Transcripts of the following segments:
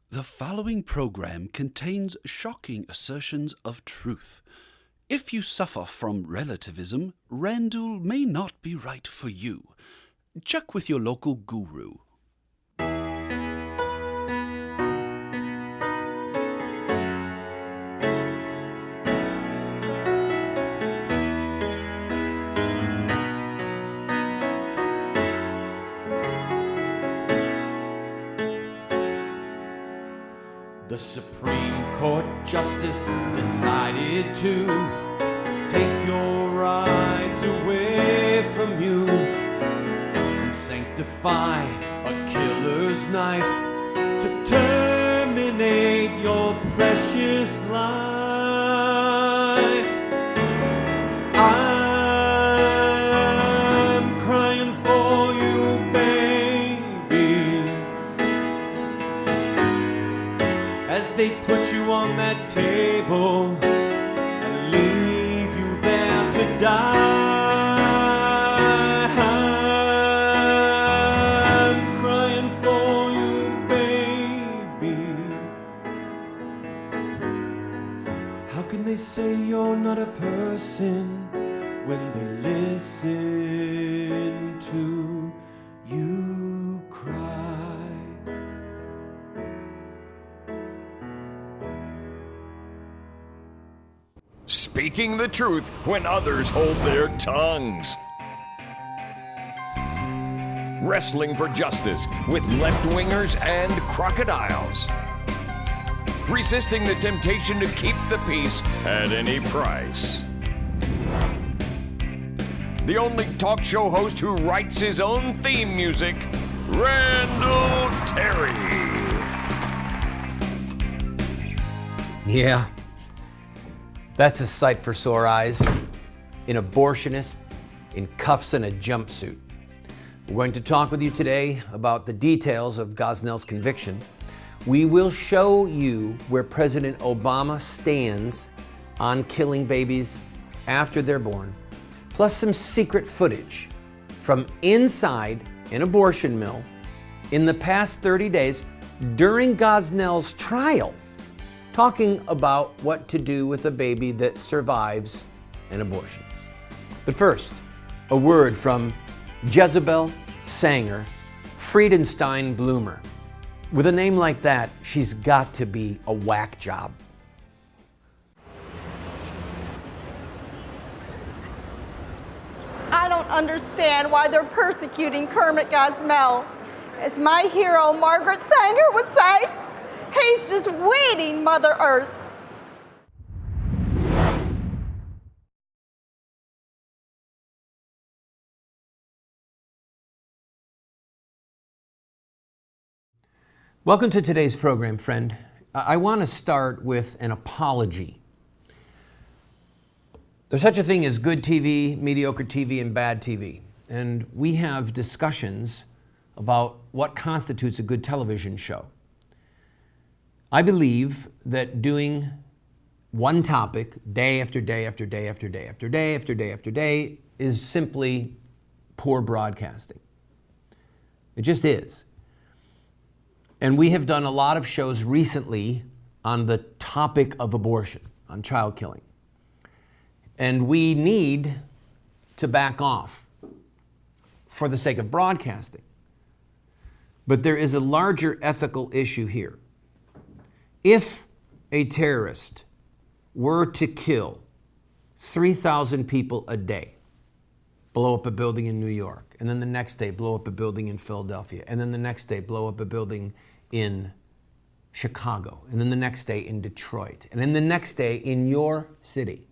The following program contains shocking assertions of truth. If you suffer from relativism, Randall may not be right for you. Check with your local guru. The Supreme Court Justice decided to take your rights away from you and sanctify a killer's knife to terminate your precious life. I'm crying for you, baby, as they put you on that table and leave you there to die. I'm crying for you, baby. How can they say you're not a person when they listen to you cry? Speaking the truth when others hold their tongues. Wrestling for justice with left-wingers and crocodiles. Resisting the temptation to keep the peace at any price. The only talk show host who writes his own theme music, Randall Terry. Yeah. That's a sight for sore eyes. An abortionist in cuffs and a jumpsuit. We're going to talk with you today about the details of Gosnell's conviction. We will show you where President Obama stands on killing babies after they're born, plus some secret footage from inside an abortion mill in the past 30 days during Gosnell's trial, talking about what to do with a baby that survives an abortion. But first, a word from Jezebel Sanger Friedenstein Bloomer. With a name like that, she's got to be a whack job. I don't understand why they're persecuting Kermit Gosnell. As my hero Margaret Sanger would say, he's just weeding Mother Earth. Welcome to today's program, friend. I want to start with an apology. There's such a thing as good TV, mediocre TV, and bad TV. And we have discussions about what constitutes a good television show. I believe that doing one topic day after day after day after day after day after day after day is simply poor broadcasting. It just is. And we have done a lot of shows recently on the topic of abortion, on child killing. And we need to back off for the sake of broadcasting. But there is a larger ethical issue here. If a terrorist were to kill 3,000 people a day, blow up a building in New York, and then the next day blow up a building in Philadelphia, and then the next day blow up a building in Chicago, and then the next day in Detroit, and then the next day in your city,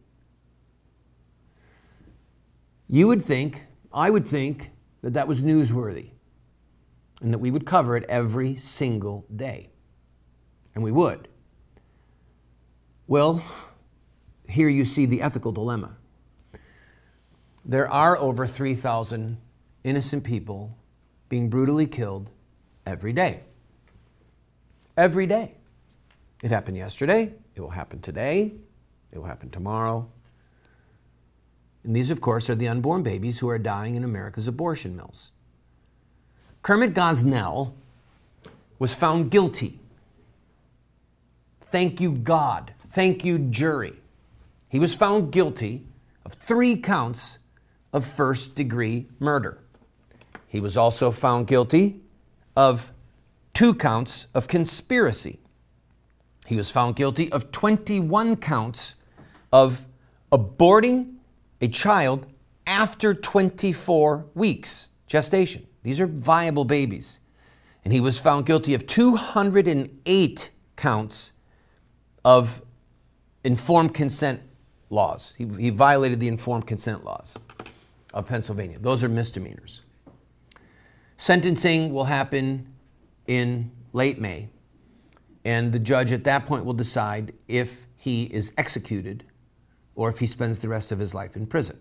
you would think, I would think, that that was newsworthy and that we would cover it every single day. And we would. Well, here you see the ethical dilemma. There are over 3,000 innocent people being brutally killed every day. Every day. It happened yesterday, it will happen today, it will happen tomorrow. And these, of course, are the unborn babies who are dying in America's abortion mills. Kermit Gosnell was found guilty Thank you, God. Thank you, jury. He was found guilty of 3 counts of first-degree murder. He was also found guilty of 2 counts of conspiracy. He was found guilty of 21 counts of aborting a child after 24 weeks gestation. These are viable babies. And he was found guilty of 208 counts of informed consent laws. He violated the informed consent laws of Pennsylvania. Those are misdemeanors. Sentencing will happen in late May, and the judge at that point will decide if he is executed or if he spends the rest of his life in prison.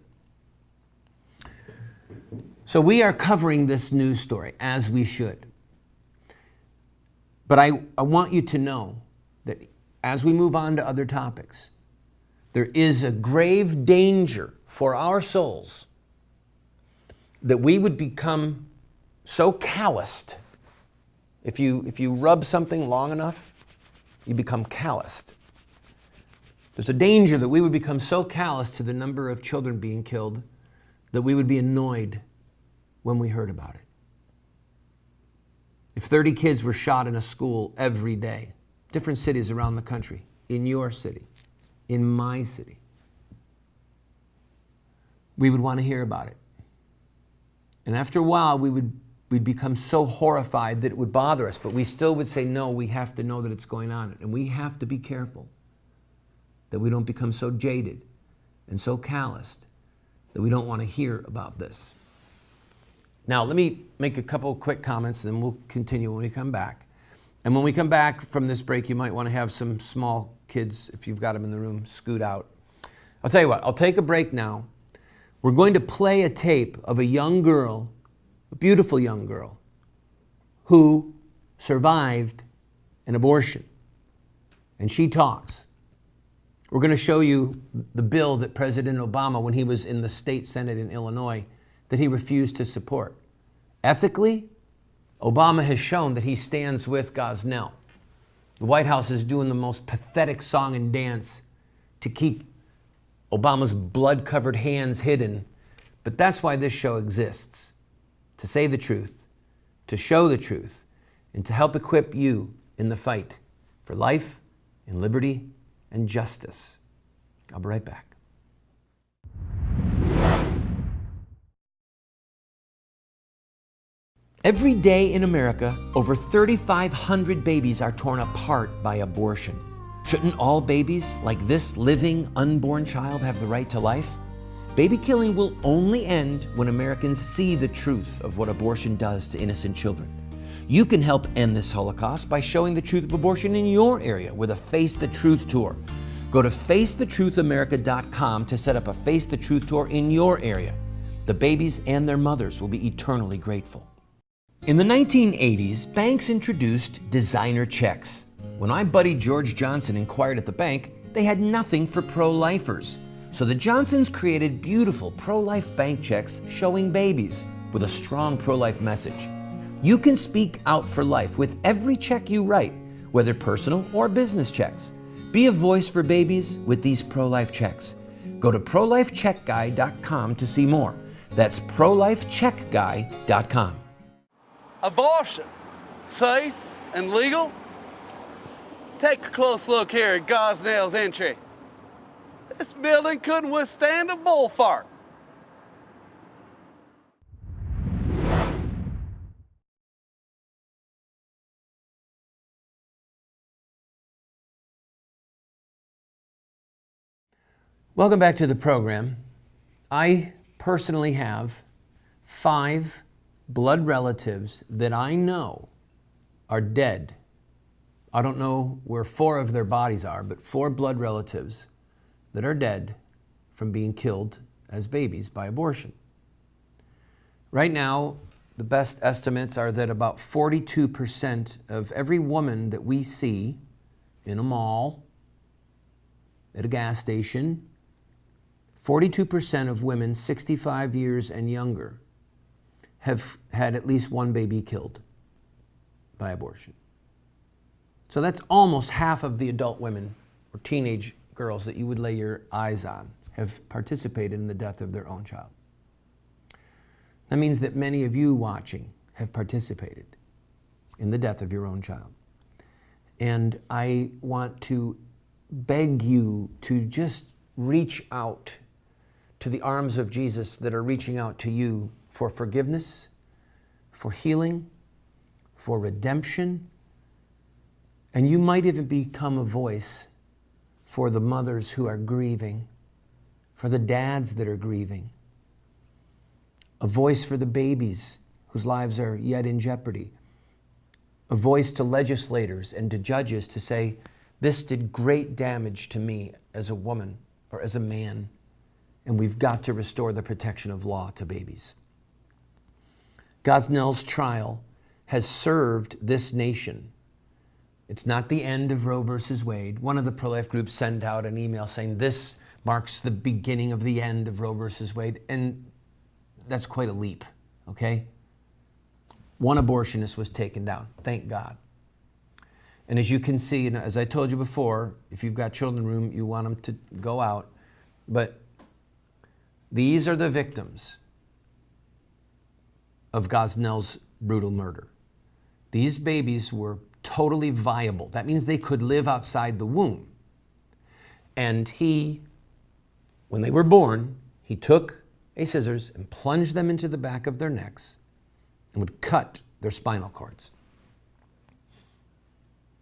So we are covering this news story, as we should. But I want you to know that as we move on to other topics, there is a grave danger for our souls that we would become so calloused. If you rub something long enough, you become calloused. There's a danger that we would become so callous to the number of children being killed that we would be annoyed when we heard about it. If 30 kids were shot in a school every day, different cities around the country, in your city, in my city, we would want to hear about it. And after a while, we'd become so horrified that it would bother us, but we still would say, no, we have to know that it's going on. And we have to be careful that we don't become so jaded and so calloused that we don't want to hear about this. Now, let me make a couple of quick comments, and then we'll continue when we come back. And when we come back from this break, you might want to have some small kids, if you've got them in the room, scoot out. I'll tell you what, I'll take a break now. We're going to play a tape of a young girl, a beautiful young girl, who survived an abortion. And she talks. We're going to show you the bill that President Obama, when he was in the state Senate in Illinois, that he refused to support. Ethically, Obama has shown that he stands with Gosnell. The White House is doing the most pathetic song and dance to keep Obama's blood-covered hands hidden. But that's why this show exists. To say the truth, to show the truth, and to help equip you in the fight for life and liberty and justice. I'll be right back. Every day in America, over 3,500 babies are torn apart by abortion. Shouldn't all babies, like this living, unborn child, have the right to life? Baby killing will only end when Americans see the truth of what abortion does to innocent children. You can help end this Holocaust by showing the truth of abortion in your area with a Face the Truth tour. Go to FaceTheTruthAmerica.com to set up a Face the Truth tour in your area. The babies and their mothers will be eternally grateful. In the 1980s, banks introduced designer checks. When my buddy George Johnson inquired at the bank, they had nothing for pro-lifers. So the Johnsons created beautiful pro-life bank checks showing babies with a strong pro-life message. You can speak out for life with every check you write, whether personal or business checks. Be a voice for babies with these pro-life checks. Go to prolifecheckguy.com to see more. That's prolifecheckguy.com. Abortion, safe and legal? Take a close look here at Gosnell's entry. This building couldn't withstand a bull fart. Welcome back to the program. I personally have 5 blood relatives that I know are dead. I don't know where 4 of their bodies are, but 4 blood relatives that are dead from being killed as babies by abortion. Right now, the best estimates are that about 42% of every woman that we see in a mall, at a gas station, 42% of women 65 years and younger have had at least one baby killed by abortion. So that's almost half of the adult women or teenage girls that you would lay your eyes on have participated in the death of their own child. That means that many of you watching have participated in the death of your own child. And I want to beg you to just reach out to the arms of Jesus that are reaching out to you for forgiveness, for healing, for redemption, and you might even become a voice for the mothers who are grieving, for the dads that are grieving, a voice for the babies whose lives are yet in jeopardy, a voice to legislators and to judges to say, this did great damage to me as a woman or as a man, and we've got to restore the protection of law to babies. Gosnell's trial has served this nation. It's not the end of Roe versus Wade. One of the pro-life groups sent out an email saying this marks the beginning of the end of Roe versus Wade, and that's quite a leap, okay? One abortionist was taken down, thank God. And as you can see, and as I told you before, if you've got children in the room, you want them to go out. But these are the victims of Gosnell's brutal murder. These babies were totally viable. That means they could live outside the womb. And he, when they were born, he took a scissors and plunged them into the back of their necks and would cut their spinal cords.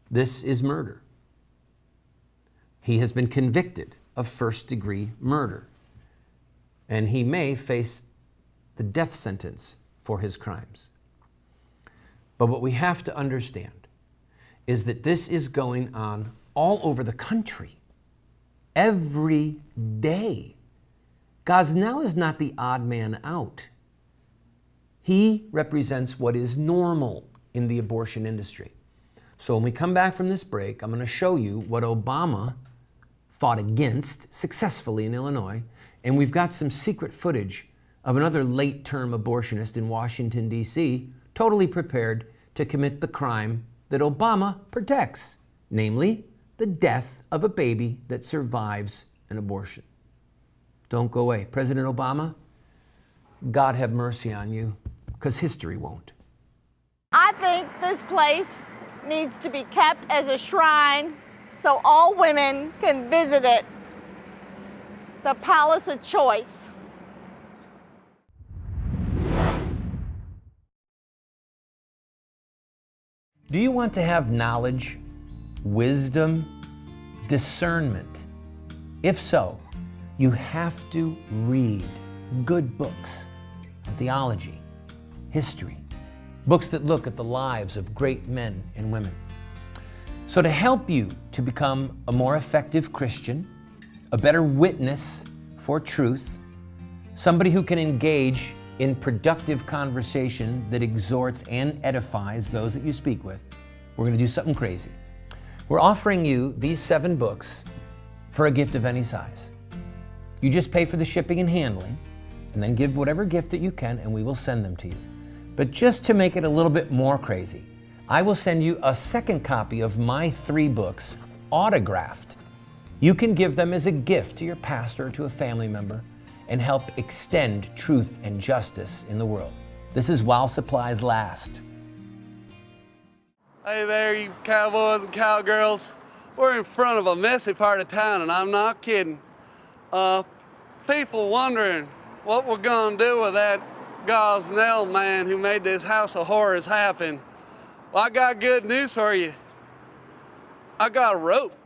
This is murder. He has been convicted of first-degree murder, and he may face the death sentence for his crimes. But what we have to understand is that this is going on all over the country, every day. Gosnell is not the odd man out. He represents what is normal in the abortion industry. So when we come back from this break, I'm going to show you what Obama fought against successfully in Illinois, and we've got some secret footage of another late-term abortionist in Washington, D.C., totally prepared to commit the crime that Obama protects, namely the death of a baby that survives an abortion. Don't go away. President Obama, God have mercy on you, because history won't. I think this place needs to be kept as a shrine so all women can visit it. The Palace of Choice. Do you want to have knowledge, wisdom, discernment? If so, you have to read good books on theology, history, books that look at the lives of great men and women. So to help you to become a more effective Christian, a better witness for truth, somebody who can engage in productive conversation that exhorts and edifies those that you speak with, we're going to do something crazy. We're offering you these 7 books for a gift of any size. You just pay for the shipping and handling, and then give whatever gift that you can, and we will send them to you. But just to make it a little bit more crazy, I will send you a second copy of my 3 books, autographed. You can give them as a gift to your pastor or to a family member and help extend truth and justice in the world. This is while supplies last. Hey there, you cowboys and cowgirls. We're in front of a messy part of town, and I'm not kidding. People wondering what we're gonna do with that Gosnell man who made this house of horrors happen. Well, I got good news for you. I got a rope.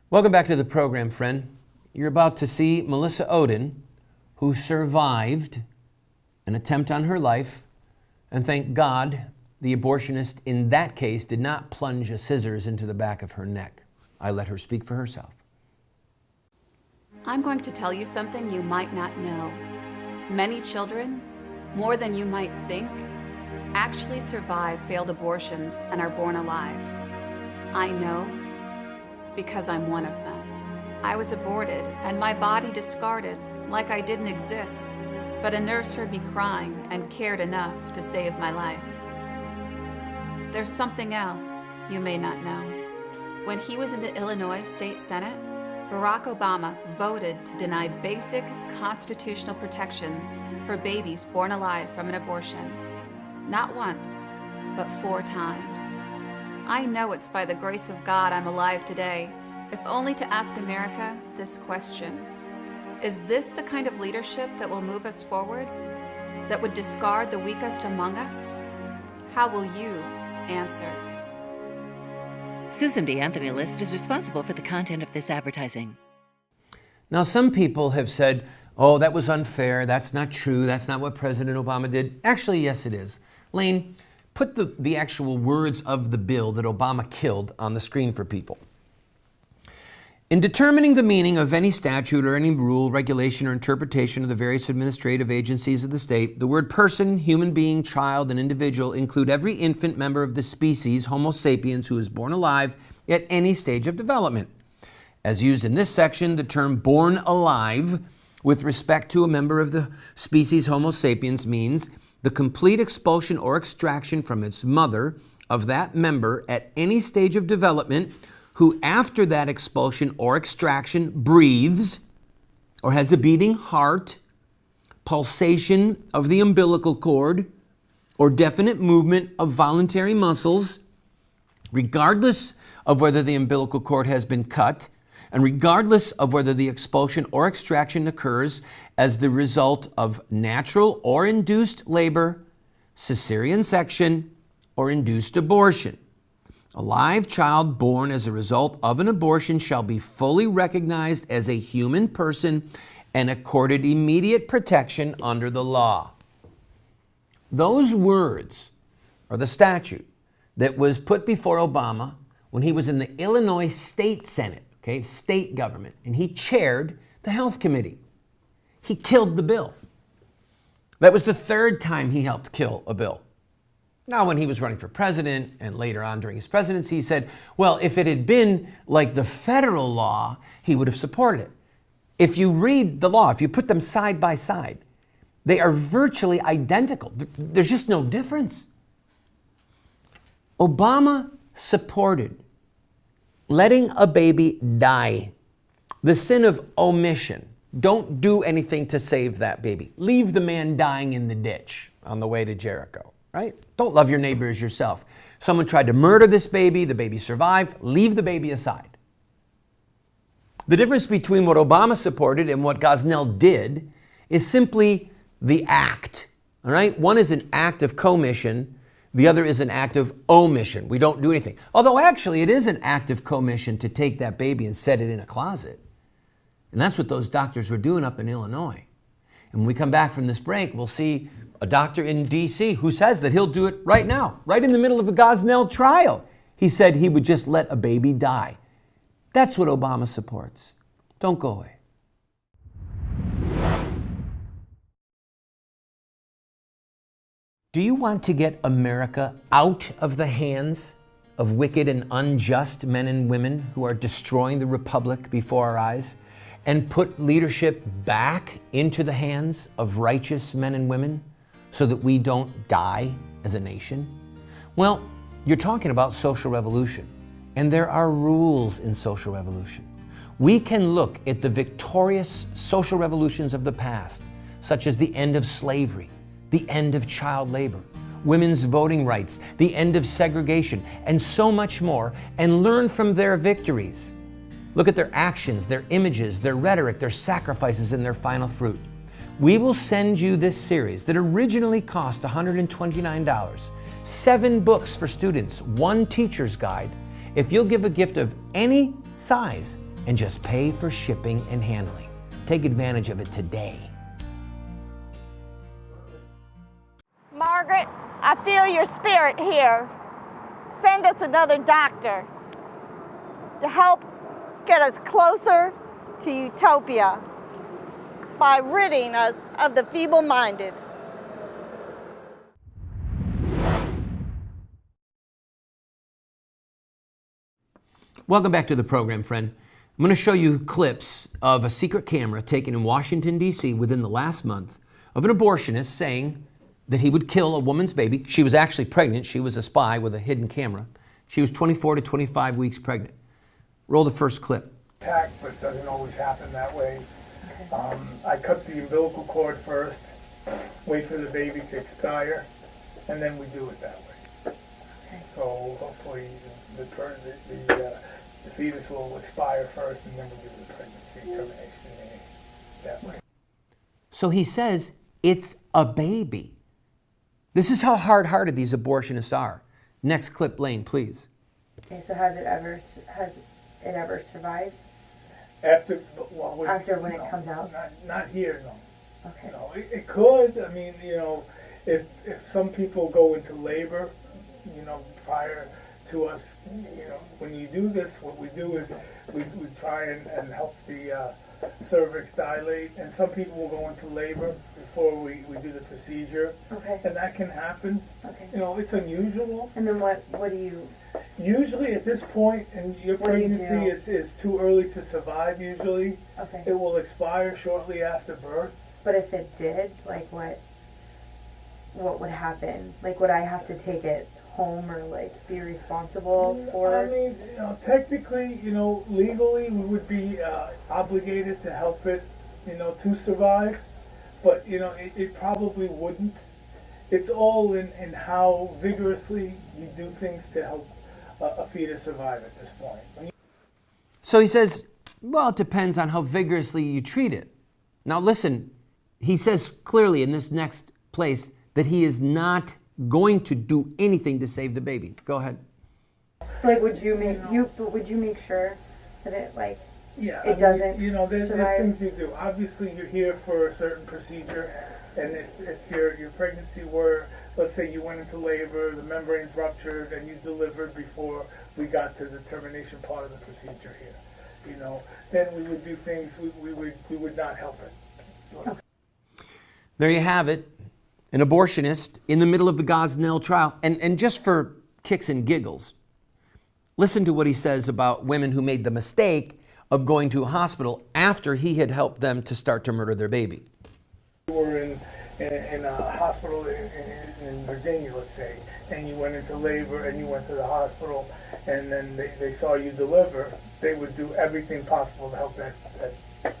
Welcome back to the program, friend. You're about to see Melissa Oden, who survived an attempt on her life, and thank God the abortionist in that case did not plunge a scissors into the back of her neck. I let her speak for herself. I'm going to tell you something you might not know. Many children, more than you might think, actually survive failed abortions and are born alive. I know because I'm one of them. I was aborted and my body discarded like I didn't exist. but a nurse heard me crying and cared enough to save my life. There's something else you may not know. When he was in the Illinois State Senate, Barack Obama voted to deny basic constitutional protections for babies born alive from an abortion. Not once, but 4 times. I know it's by the grace of God I'm alive today, if only to ask America this question. Is this the kind of leadership that will move us forward? That would discard the weakest among us? How will you answer? Susan B. Anthony List is responsible for the content of this advertising. Now, some people have said, oh, that was unfair, that's not true, that's not what President Obama did. Actually, yes, it is. Lane, put the actual words of the bill that Obama killed on the screen for people. In determining the meaning of any statute or any rule, regulation, or interpretation of the various administrative agencies of the state, the word person, human being, child, and individual include every infant member of the species Homo sapiens who is born alive at any stage of development. As used in this section, the term born alive with respect to a member of the species Homo sapiens means the complete expulsion or extraction from its mother of that member at any stage of development who after that expulsion or extraction breathes or has a beating heart, pulsation of the umbilical cord, or definite movement of voluntary muscles, regardless of whether the umbilical cord has been cut, and regardless of whether the expulsion or extraction occurs as the result of natural or induced labor, cesarean section, or induced abortion. A live child born as a result of an abortion shall be fully recognized as a human person and accorded immediate protection under the law. Those words are the statute that was put before Obama when he was in the Illinois State Senate, okay, state government, and he chaired the Health Committee. He killed the bill. That was the 3rd time he helped kill a bill. Now, when he was running for president and later on during his presidency, he said, well, if it had been like the federal law, he would have supported it. If you read the law, if you put them side by side, they are virtually identical. There's just no difference. Obama supported letting a baby die. The sin of omission. Don't do anything to save that baby. Leave the man dying in the ditch on the way to Jericho. Right? Don't love your neighbor as yourself. Someone tried to murder this baby, the baby survived, leave the baby aside. The difference between what Obama supported and what Gosnell did is simply the act. All right? One is an act of commission, the other is an act of omission. We don't do anything. Although actually it is an act of commission to take that baby and set it in a closet. And that's what those doctors were doing up in Illinois. And when we come back from this break, we'll see a doctor in D.C. who says that he'll do it right now, right in the middle of the Gosnell trial. He said he would just let a baby die. That's what Obama supports. Don't go away. Do you want to get America out of the hands of wicked and unjust men and women who are destroying the republic before our eyes, and put leadership back into the hands of righteous men and women so that we don't die as a nation? Well, you're talking about social revolution, and there are rules in social revolution. We can look at the victorious social revolutions of the past, such as the end of slavery, the end of child labor, women's voting rights, the end of segregation, and so much more, and learn from their victories. Look at their actions, their images, their rhetoric, their sacrifices, and their final fruit. We will send you this series that originally cost $129, 7 books for students, 1 teacher's guide, if you'll give a gift of any size and just pay for shipping and handling. Take advantage of it today. Margaret, I feel your spirit here. Send us another doctor to help get us closer to utopia by ridding us of the feeble-minded. Welcome back to the program, friend. I'm going to show you clips of a secret camera taken in Washington, D.C. within the last month of an abortionist saying that he would kill a woman's baby. She was actually pregnant. She was a spy with a hidden camera. She was 24 to 25 weeks pregnant. Roll the first clip. But it doesn't always happen that way. I cut the umbilical cord first, wait for the baby to expire, and then we do it that way. So hopefully the fetus will expire first, and then we do the pregnancy termination that way. So he says it's a baby. This is how hard-hearted these abortionists are. Next clip, Lane, please. Okay, so has it ever survived? After When it comes out? Not here, no. Okay. No, it could. I mean, if some people go into labor, prior to us, when you do this, what we do is we try and help the cervix dilate, and some people will go into labor before we do the procedure. Okay. And that can happen. Okay. It's unusual. And then what do you... Usually at this point in your What do you pregnancy, do? it's too early to survive usually. Okay. It will expire shortly after birth. But if it did, like what would happen? Like, would I have to take it home or like be responsible for I it? mean, technically, legally we would be obligated to help it, to survive. But, it probably wouldn't. It's all in how vigorously you do things to help a fetus survive at this point. So he says, well, it depends on how vigorously you treat it. Now listen, he says clearly in this next place that he is not going to do anything to save the baby. Go ahead. Like, would you make sure that it Yeah, doesn't there's survive? things you do. Obviously, you're here for a certain procedure, and if your pregnancy were, let's say you went into labor, the membrane's ruptured, and you delivered before we got to the termination part of the procedure here, then we would do things, we would not help it. There you have it, an abortionist in the middle of the Gosnell trial. And just for kicks and giggles, listen to what he says about women who made the mistake of going to a hospital after he had helped them to start to murder their baby. You were in a hospital in Virginia, let's say, and you went into labor and you went to the hospital, and then they saw you deliver, they would do everything possible to help that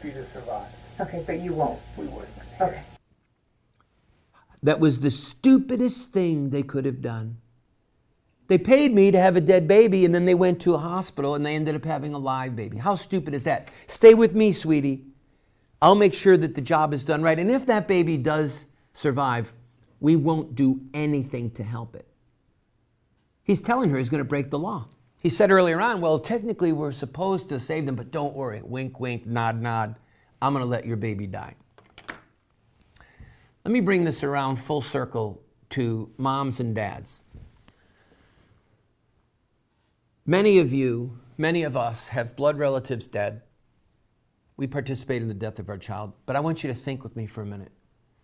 fetus survive. Okay, but you won't. We wouldn't. Okay. That was the stupidest thing they could have done. They paid me to have a dead baby, and then they went to a hospital and they ended up having a live baby. How stupid is that? Stay with me, sweetie. I'll make sure that the job is done right. And if that baby does survive, we won't do anything to help it. He's telling her he's going to break the law. He said earlier on, well, technically we're supposed to save them, but don't worry. Wink, wink, nod, nod. I'm going to let your baby die. Let me bring this around full circle to moms and dads. Many of us have blood relatives dead. We participate in the death of our child. But I want you to think with me for a minute.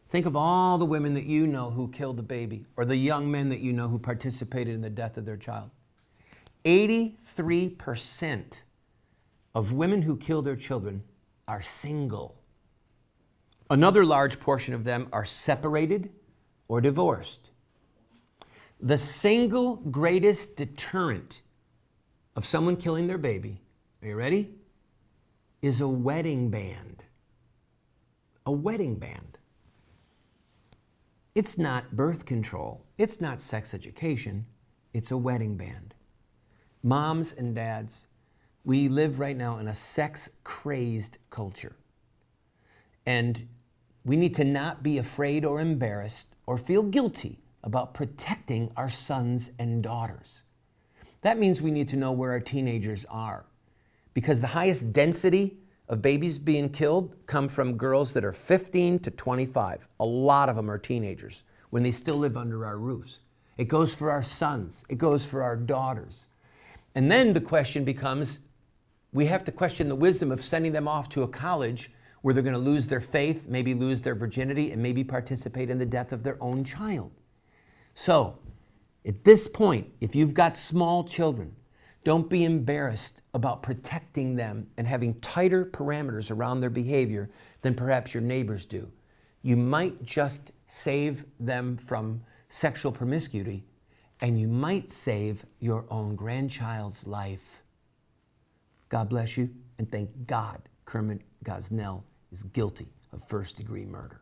Think of all the women that you know who killed a baby, or the young men that you know who participated in the death of their child. 83% of women who kill their children are single. Another large portion of them are separated or divorced. The single greatest deterrent of someone killing their baby, are you ready? Is a wedding band. A wedding band. It's not birth control. It's not sex education. It's a wedding band. Moms and dads, we live right now in a sex-crazed culture. And we need to not be afraid or embarrassed or feel guilty about protecting our sons and daughters. That means we need to know where our teenagers are, because the highest density of babies being killed come from girls that are 15 to 25. A lot of them are teenagers when they still live under our roofs. It goes for our sons. It goes for our daughters. And then the question becomes, we have to question the wisdom of sending them off to a college where they're going to lose their faith, maybe lose their virginity, and maybe participate in the death of their own child. So, at this point, if you've got small children, don't be embarrassed about protecting them and having tighter parameters around their behavior than perhaps your neighbors do. You might just save them from sexual promiscuity, and you might save your own grandchild's life. God bless you, and thank God Kermit Gosnell is guilty of first-degree murder.